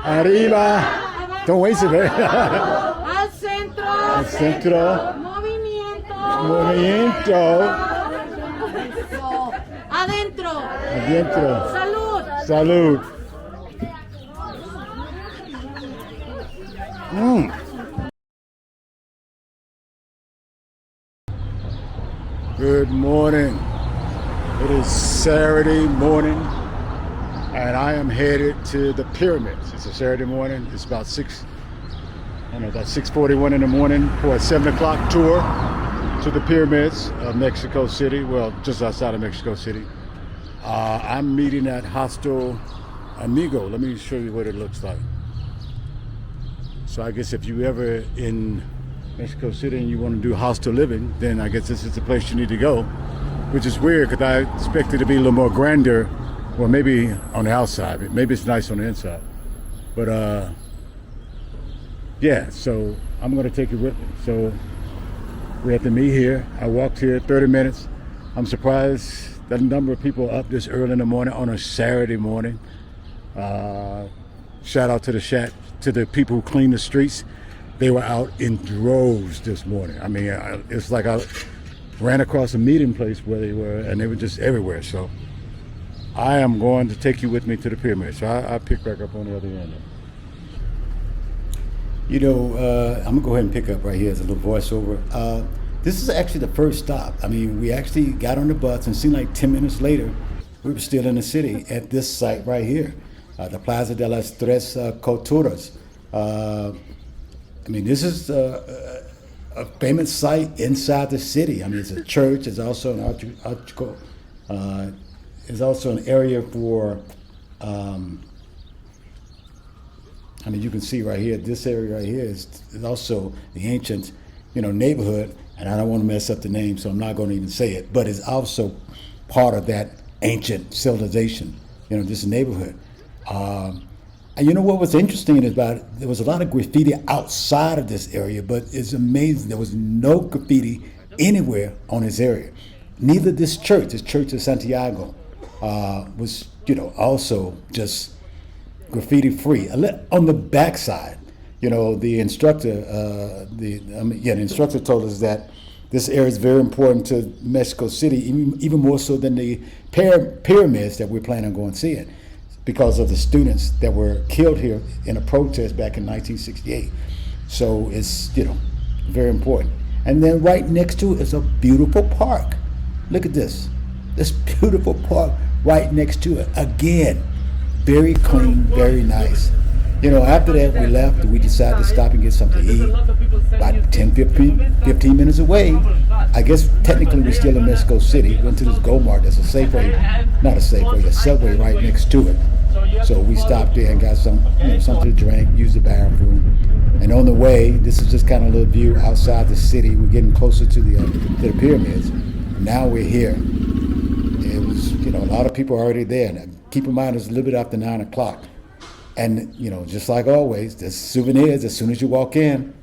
Arriba. Don't waste it, eh? Al centro. Al centro. Movimiento. Movimiento. Adentro. Adentro. Salud. Salud. Good morning. It is Saturday morning, and I am headed to the pyramids. It's a Saturday morning. It's about 6:41 in the morning for a 7 o'clock tour to the pyramids of Mexico City. Well, just outside of Mexico City. I'm meeting at Hostel Amigo. Let me show you what it looks like. So I guess if you ever in Mexico City and you want to do hostel living, then I guess this is the place you need to go, which is weird because I expected it to be a little more grander, or maybe on the outside. Maybe it's nice on the inside. But yeah, so I'm going to take you with me. So we have to meet here. I walked here 30 minutes. I'm surprised that the number of people up this early in the morning on a Saturday morning. Shout out to the people who clean the streets. They were out in droves this morning. I mean, it's like I ran across a meeting place where they were, and they were just everywhere. So I am going to take you with me to the pyramid. So I'll pick back up on the other end. You know, I'm going to go ahead and pick up right here as a little voiceover. This is actually the first stop. I mean, we actually got on the bus, and it seemed like 10 minutes later, we were still in the city at this site right here, the Plaza de las Tres Culturas. I mean, this is a famous site inside the city. I mean, it's a church. It's also an it's also an area for. I mean, you can see right here. This area right here is also the ancient, neighborhood. And I don't want to mess up the name, so I'm not going to even say it. But it's also part of that ancient civilization. This neighborhood. And you know what was interesting is there was a lot of graffiti outside of this area, but it's amazing there was no graffiti anywhere on this area. Neither this church of Santiago, was also just graffiti free. On the backside, the instructor, the instructor told us that this area is very important to Mexico City, even more so than the pyramids that we're planning on going to see it, because of the students that were killed here in a protest back in 1968. So it's, very important. And then right next to it is a beautiful park. Look at this beautiful park right next to it. Again, very clean, very nice. After that we left, we decided to stop and get something to eat. About 10, 15 minutes away, I guess technically we're still in Mexico City. Went to this Go Mart. There's a Safeway, not a Safeway, a Subway right next to it. So we stopped there and got something to drink, used the bathroom. And on the way, this is just kind of a little view outside the city. We're getting closer to the pyramids. Now we're here. It was, a lot of people are already there. Now, keep in mind, it's a little bit after 9 o'clock. And, just like always, there's souvenirs as soon as you walk in.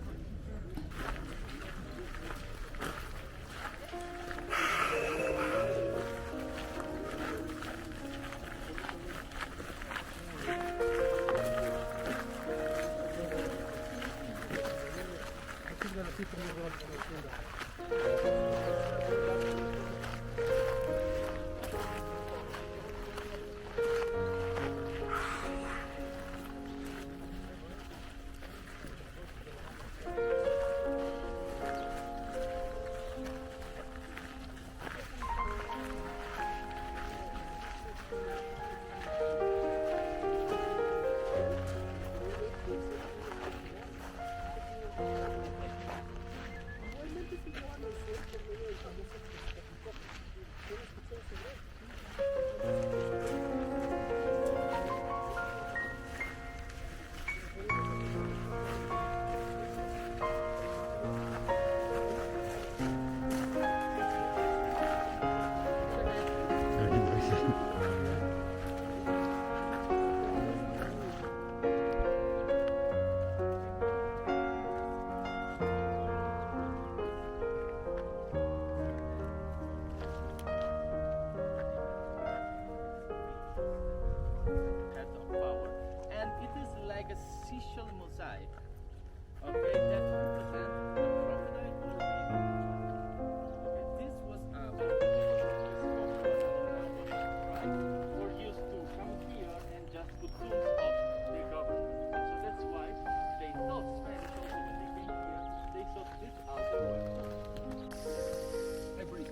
were used to come here and just put tools of their government. And so that's why they taught Spanish also when they came here. They taught this other way. I breathe.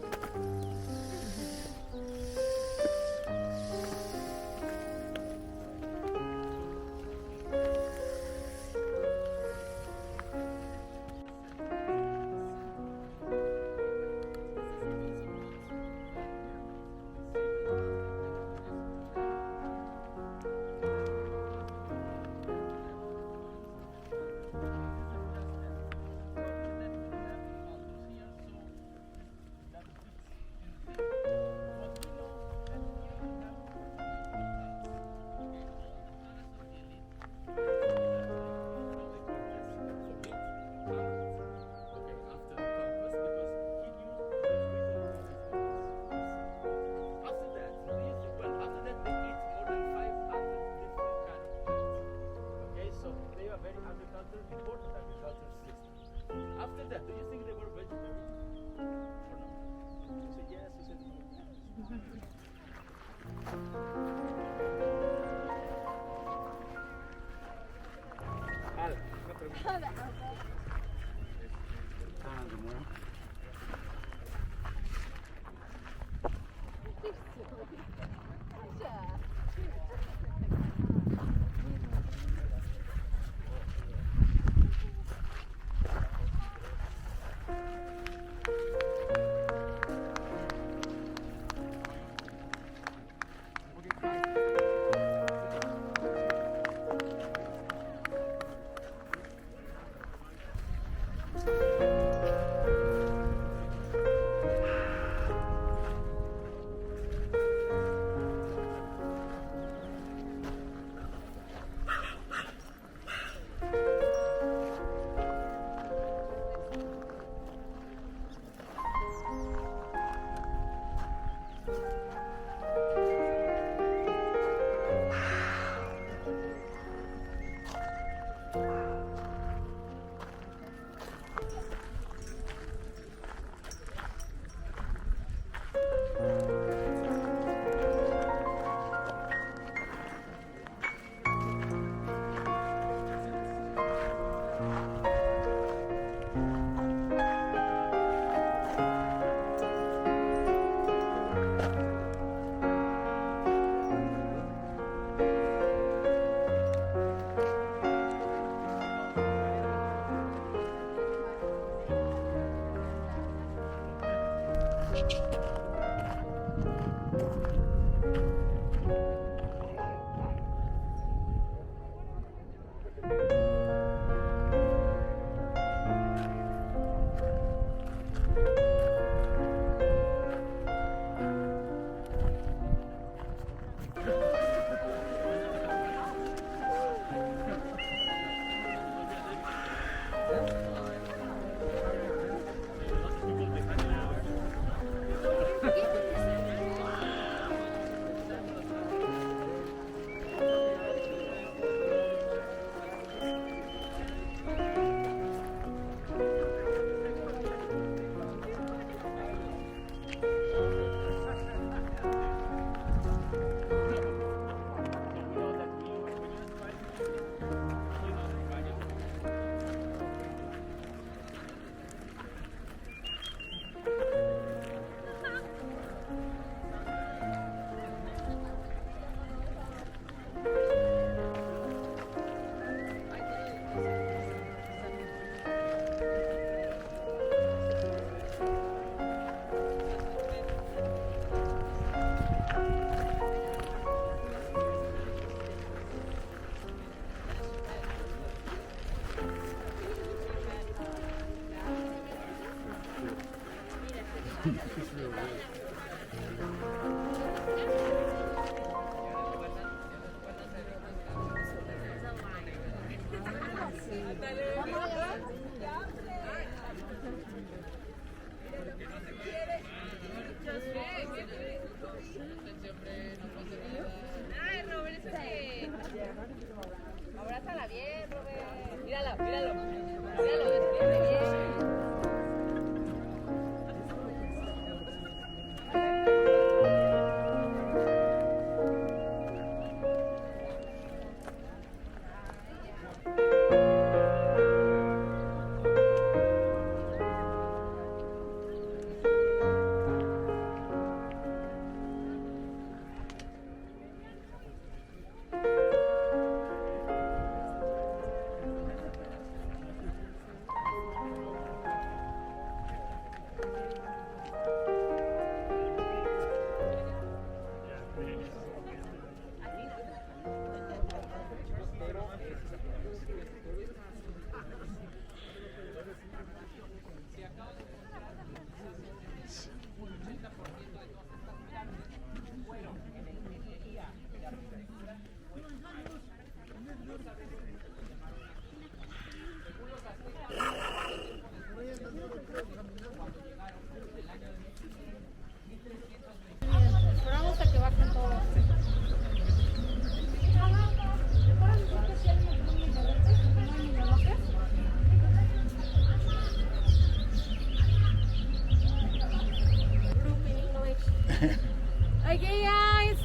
Hey guys,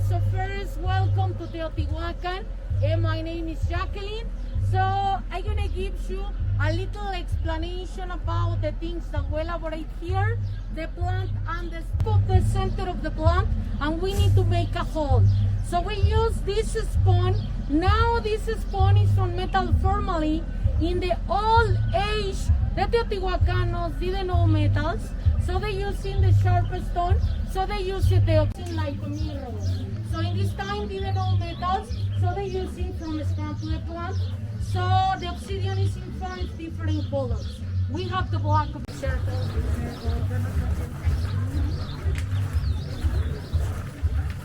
so first welcome to Teotihuacan. My name is Jacqueline. So I'm gonna give you a little explanation about the things that we elaborate here, the plant and the center of the plant, and we need to make a hole. So we use this spoon. Now this spoon is from metal formerly. In the old age, the Teotihuacanos didn't know metals, so they use in the sharp stone, so they use it like a mirror. So in this time, didn't know metals, so they use it from the stem to the plant. So the obsidian is in 5 different colors. We have the black of the circle.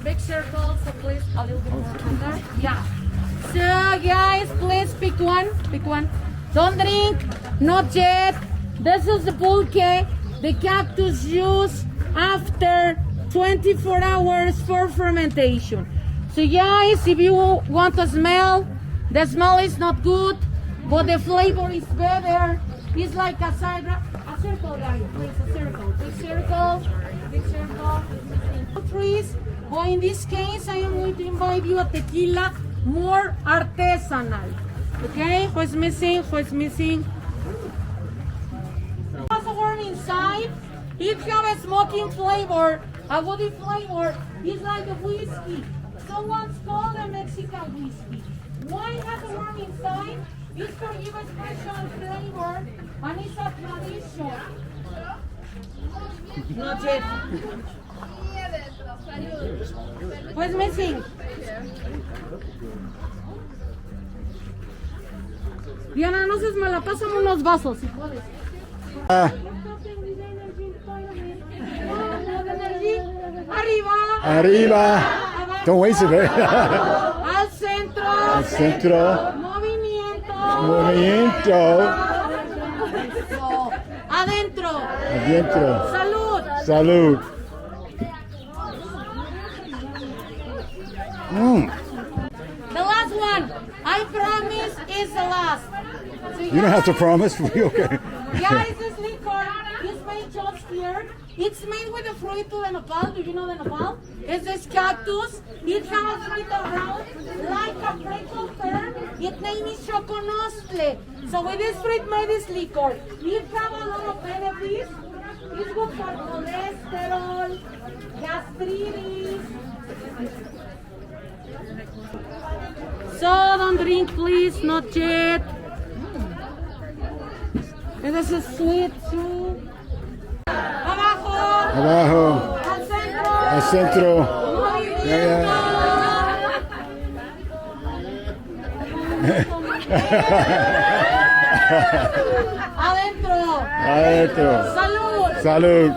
Big circle, so please a little bit more from there. Yeah. So guys, please pick one. Pick one. Don't drink, not yet. This is the pulque. The cactus juice after 24 hours for fermentation. So guys, if you want to smell, the smell is not good, but the flavor is better. It's like a circle, guys. Please, a circle. Big circle. Big circle. Trees. But in this case, I am going to invite you a tequila more artisanal. Okay? What's missing? What's missing? It has a warm inside. It has a smoking flavor, a woody flavor. It's like a whiskey. Someone's called a Mexican whiskey. Why it has a warm inside? It's for give a special flavor, and it's a tradition. Not yet. What's missing? Diana, no seas mala, pásame unos vasos si puedes. Arriba. Arriba. Don't waste it, eh? Al centro. Al centro. Movimiento. Movimiento. Adentro. Adentro. Salud. Salud. The last one. I promise is the last. So You don't have to promise. Okay. Guys, this liquor is made just here. It's made with the fruit of the nopal. Do you know the nopal? It's this cactus. It has fruit around like a prickle pear. Its name is choconostle. So with this fruit made this liquor. It has a lot of benefits. It's good for cholesterol, gastritis. So don't drink, please, not yet. And this is sweet too. Abajo. Abajo. Al centro. Al centro. Adentro. Adentro. Salud. Salud.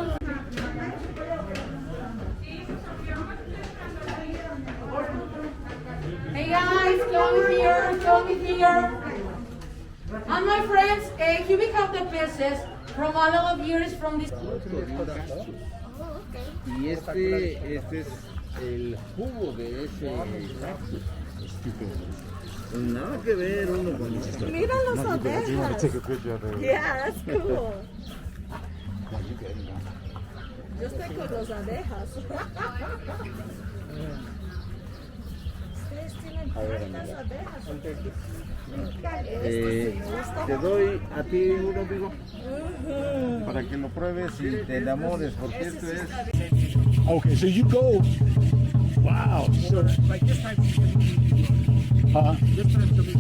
Hey guys, come here, come here. And my friends, here we have the pieces from a lot of years from this. Y este es el jugo de ese cactus. Pues nada que ver uno con otro. Mira los abejas. Yeah, that's cool. Yo estoy con los abejas. Ustedes tienen tantas abejas. Te doy a ti uno, amigo, para que lo pruebes y te enamores, porque esto es... Okay, so you go. Wow. So, Like this time, this time to be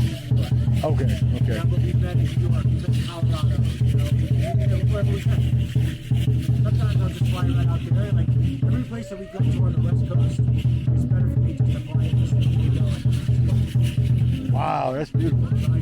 okay, okay. That will be better if you are in Colorado, you know. Wherever we can. Sometimes I'll just fly right out there. Like every place that we go to on the West Coast, it's better for me just to fly in this. Wow, that's beautiful. So I